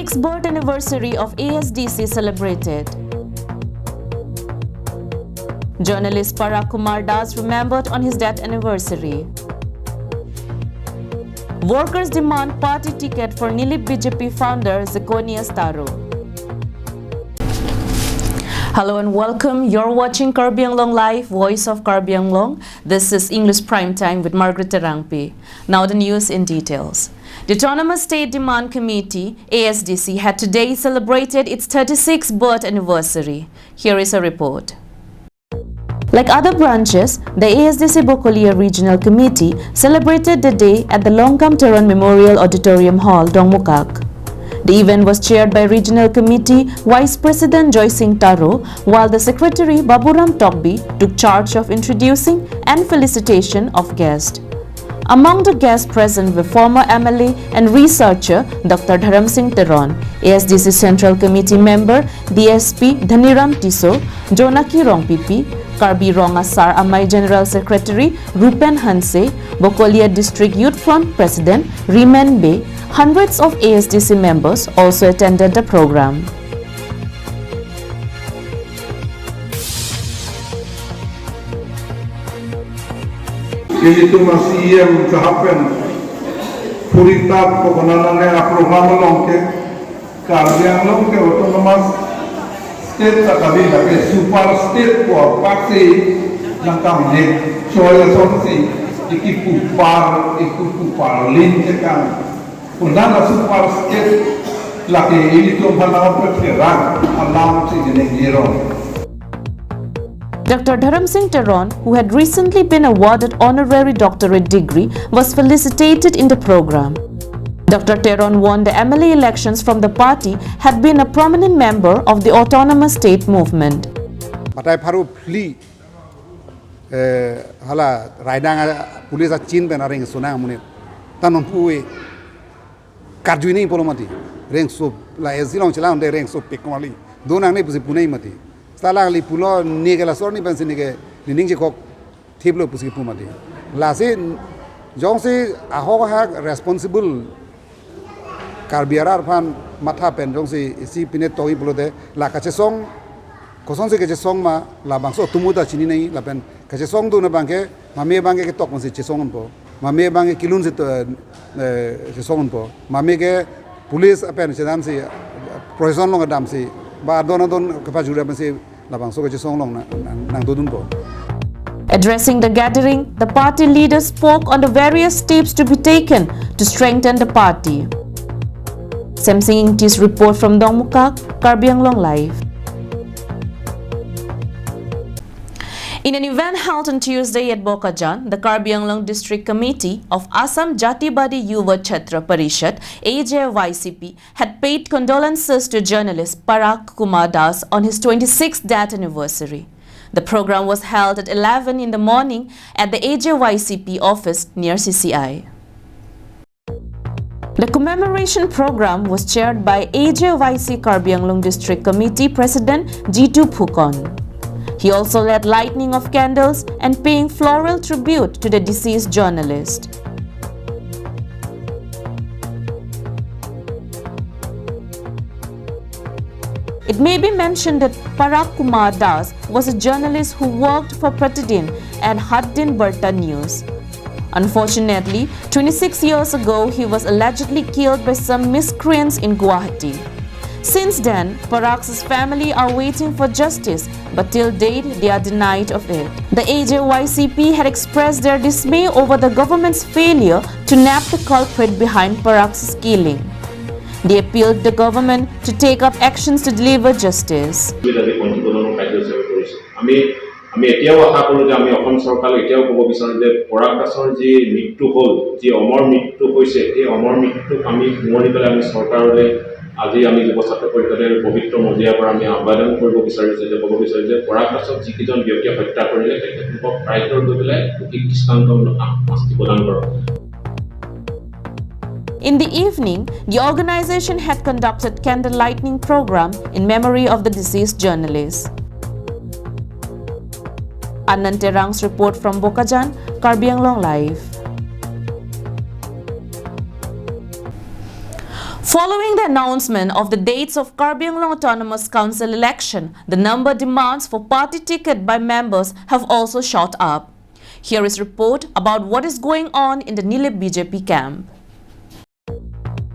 36th birth anniversary of ASDC celebrated. Journalist Parak Kumar Das remembered on his death anniversary. Workers demand party ticket for Nilip BJP founder Zeconius Taro. Hello and welcome. You're watching Karbi Anglong Live, Voice of Karbi Anglong. This is English Prime Time with Margaret Terangpi. Now the news in details. The Autonomous State Demand Committee, ASDC, had today celebrated its 36th birth anniversary. Here is a report. Like other branches, the ASDC Bokolia Regional Committee celebrated the day at the Longkam Teron Memorial Auditorium Hall, Dongmukak. The event was chaired by Regional Committee Vice President Joy Singh Taro, while the Secretary Baburam Tokbi took charge of introducing and felicitation of guests. Among the guests present were former MLA and researcher Dr. Dharam Singh Teron, ASDC Central Committee member DSP Dhaniram Tiso, Jonaki Rongpipi, Karbi Rong Asar Amai General Secretary Rupen Hanse, Bokolia District Youth Front President Rimen Bey. Hundreds of ASDC members also attended the program. Itu masih yang happen. Puritat pokoknya program longke, karya longke autonomous state tadi lagi super state ko paksi langkam ne soalnya sonsi ikipupar lin tekan. Unang super state lagi itu mana perkiraan alam si jenis hero. Dr. Dharam Singh Teron, who had recently been awarded honorary doctorate degree, was felicitated in the program. Dr. Teron won the MLA elections from the party, had been a prominent member of the autonomous state movement. Batai paru pli hala raidang police a chin ben ring sunang munit tanon pui karjuini polomati ring so la ezilong chilang de ring so pikomali donang ne pusi punai mati salang li pulo nigela sorni bensin nige ning je kok thiblo pusi pumati la se jong se aho ha responsible karbiarar phan matha pen jong se isi pine toi pulo de la ka che song kosong se ke che song ma la bangso tumuda chini nei la pen ka che song du na bangke mame bangke ke tok mon se che song po mame bangke kilun se che song po mame ke police apen che dan se provision long dam se ba don kapa jura ben se la bangso ke che song long nang dodun po. Addressing the gathering, the party leaders spoke on the various steps to be taken to strengthen the party. Samsing Ingtis report from Dongmukak, Karbi Anglong Live. In an event held on Tuesday at Bokajan, the Karbi Anglong District Committee of Assam Jatibadi Yuva Chhatra Parishad (AJYCP) had paid condolences to journalist Parak Kumar Das on his 26th death anniversary. The program was held at 11 in the morning at the AJYCP office near CCI. The commemoration program was chaired by AJYC Karbi Anglong District Committee President Jitu Phukon. He also led lighting of candles and paying floral tribute to the deceased journalist. It may be mentioned that Parak Kumar Das was a journalist who worked for Pratidin and Haddin Barta News. Unfortunately, 26 years ago, he was allegedly killed by some miscreants in Guwahati. Since then, Parak's family are waiting for justice, but till date, they are denied of it. The AJYCP had expressed their dismay over the government's failure to nab the culprit behind Parak's killing. They appealed the government to take up actions to deliver justice. আমি এতিয়াও আশা কৰোঁ যে আমি অসম চৰকাৰক এতিয়াও ক'ব বিচাৰোঁ যে পৰাগ দাসৰ যি মৃত্যু হ'ল, যি অমৰ মৃত্যু হৈছে, এই অমৰ মৃত্যুক আমি সোঁৱৰি পেলাই আমি চৰকাৰলৈ আজি আমি যুৱ ছাত্ৰ পৰিষদৰ পবিত্ৰ মজিয়াৰ পৰা আমি আবেদন কৰিব বিচাৰিছোঁ যে ক'ব বিচাৰোঁ যে পৰাগ দাসক যিকেইজন ব্যক্তিয়ে হত্যা কৰিলে তেখেতলোকক ৰাইটৰ গৈ পেলাই সঠিক দৃষ্টান্তমূলক শাস্তি প্ৰদান কৰক। In the evening, the organization had conducted candle lighting program in memory of the deceased journalist. Anand Terang's report from Bokajan, Karbi Anglong Live. Following the announcement of the dates of Karbi Anglong Autonomous Council election, the number demands for party ticket by members have also shot up. Here is a report about what is going on in the Nilip BJP camp.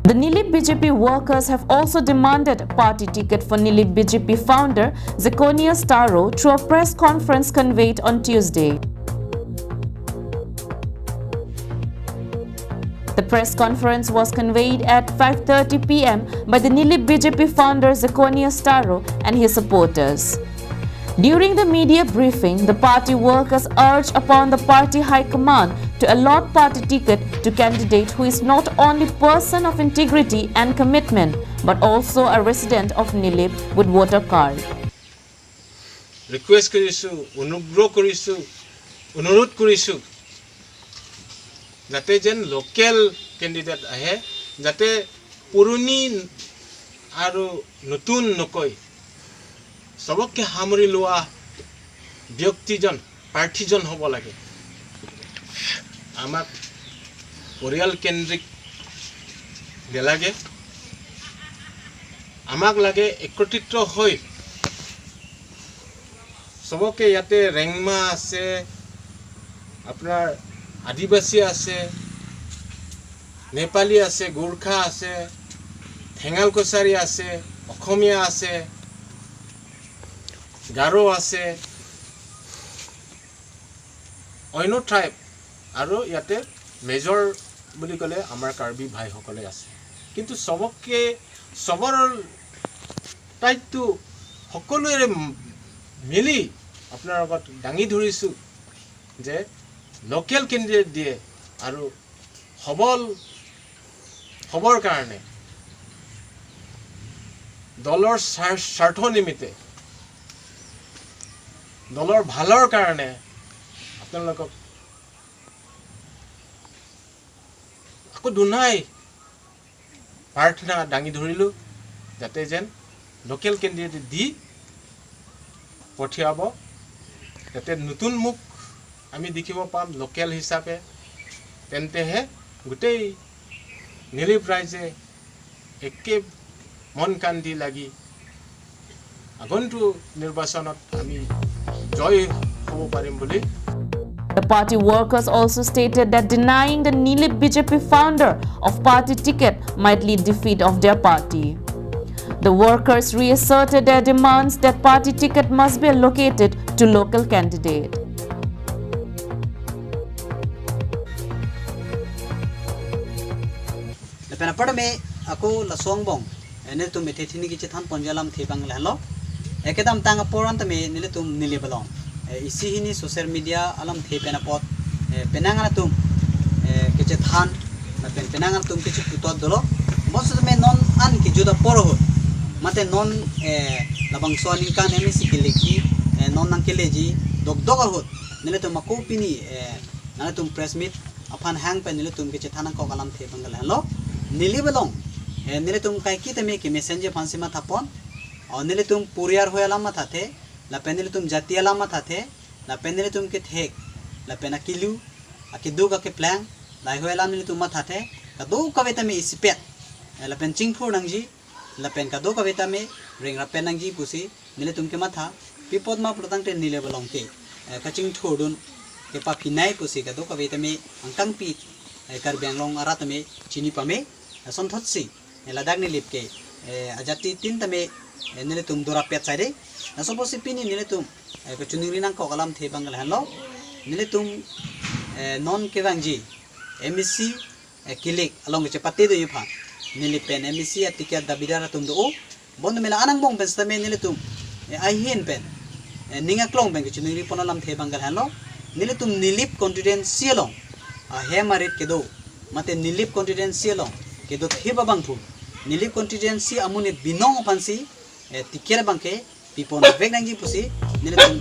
The Nilip BJP workers have also demanded a party ticket for Nilip BJP founder Zirconia Staro through a press conference conveyed on Tuesday. The press conference was conveyed at 5:30 p.m. by the Nilip BJP founder Zirconia Staro and his supporters. During the media briefing, the party workers urged upon the party high command to allot party ticket to candidate who is not only person of integrity and commitment but also a resident of Nilip with voter card. Request korisu, অনুগ্ৰহ korisu, অনুৰোধ korisu. যাতে যেন local candidate আহে যাতে পুৰণি আৰু নতুন নকৈ সবকে সামৰি লোৱা ব্যক্তিজন প্ৰাৰ্থীজন হ'ব লাগে আমাক পৰিয়াল কেন্দ্ৰিক নেলাগে আমাক লাগে একত্ৰিত হৈ সবকে ইয়াতে ৰেংমা আছে আপোনাৰ আদিবাসী আছে নেপালী আছে গোৰ্খা আছে ঠেঙাল কছাৰী আছে অসমীয়া আছে গাৰো আছে অন্য ট্ৰাইব আৰু ইয়াতে মেজৰ বুলি ক'লে আমাৰ কাৰ্বি ভাইসকলে আছে কিন্তু সবকে সবৰ টাইপটো সকলোৰে মিলি আপোনাৰ লগত ডাঙি ধৰিছো যে লোকেল কেন্দ্ৰীয় দিয়ে আৰু খবৰ কাৰণে দলৰ স্বাৰ্থ নিমিত্তে দলৰ ভালৰ কাৰণে আপোনালোকক আকৌ দুনাই প্ৰাৰ্থনা ডাঙি ধৰিলো যাতে যেন লোকেল কেন্দ্ৰীয় দি পঠিয়াব যাতে নতুন মুখ আমি দেখিব পাম লোকেল হিচাপে তেন্তেহে গোটেই নিলিপ ৰাইজে একে মন কান্দি লাগি আগন্তুক নিৰ্বাচনত আমি জয় হ'ব পাৰিম বুলি The party workers also stated that denying the Nilip BJP founder of party ticket might lead defeat of their party. The workers reasserted their demands that party ticket must be allocated to local candidate. Penapad me aku lasong bong enel tum methethini ki chethan ponjalam thepang lehlo ekedam tang poran tame nile tum nile balong isi hini social media alam the penapot penangana tum ki chethan na penangana tum ki putot dolo bos me non an ki juda poro mate non labang soni kan emisi kileki non nang keleji dog hot nile tum aku pini nale tum press meet apan hang pe nile tum ki chethan ko kalam thepang lehlo Nili belong, nili tum kai kita me ki messenger fansi ma thapon, और nili tum puriar hoya lama thate, la penili tum jatiya lama thate, la penili tum ke thek, la pena kilu, akidu ka ke plan, la hoya lam nili tum ma thate, kado kavita me isipet, la pen chingpur nangji, la pen kado kavita me ring la pen nangji pusi, nili tum ke ma tha, pipod ma protang te nili belong ke, kaching thudun, ke pa pinai pusi kado kavita me angkang pi, Karbi Anglong arat me chini pame. Son thotsi ladak nilip ke ajati tin tame nile tum dora pet side na suppose pini nile tum ko chuniri nang ko kalam the bangal hanlo nile tum non kevangji MSc kilik along che patti do yifa nile pen MSc atika dabidara tum do bond mela anang bong pen tame nile tum ai hin pen ninga klong pen ko chuniri ponalam the bangal hanlo nile tum nilip constituency long he marit ke do mate nilip constituency long ke do thiba bangthu nilip constituency amune binong pansi tikera bangke pipon vek nangji pusi nile tum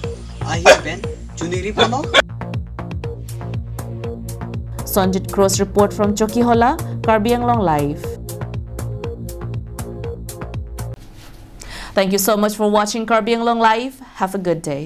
ahi pen chuniri pono Sonjit Cross report from Chokihola, Karbi Anglong Live. Thank you so much for watching Karbi Anglong Live. Have a good day.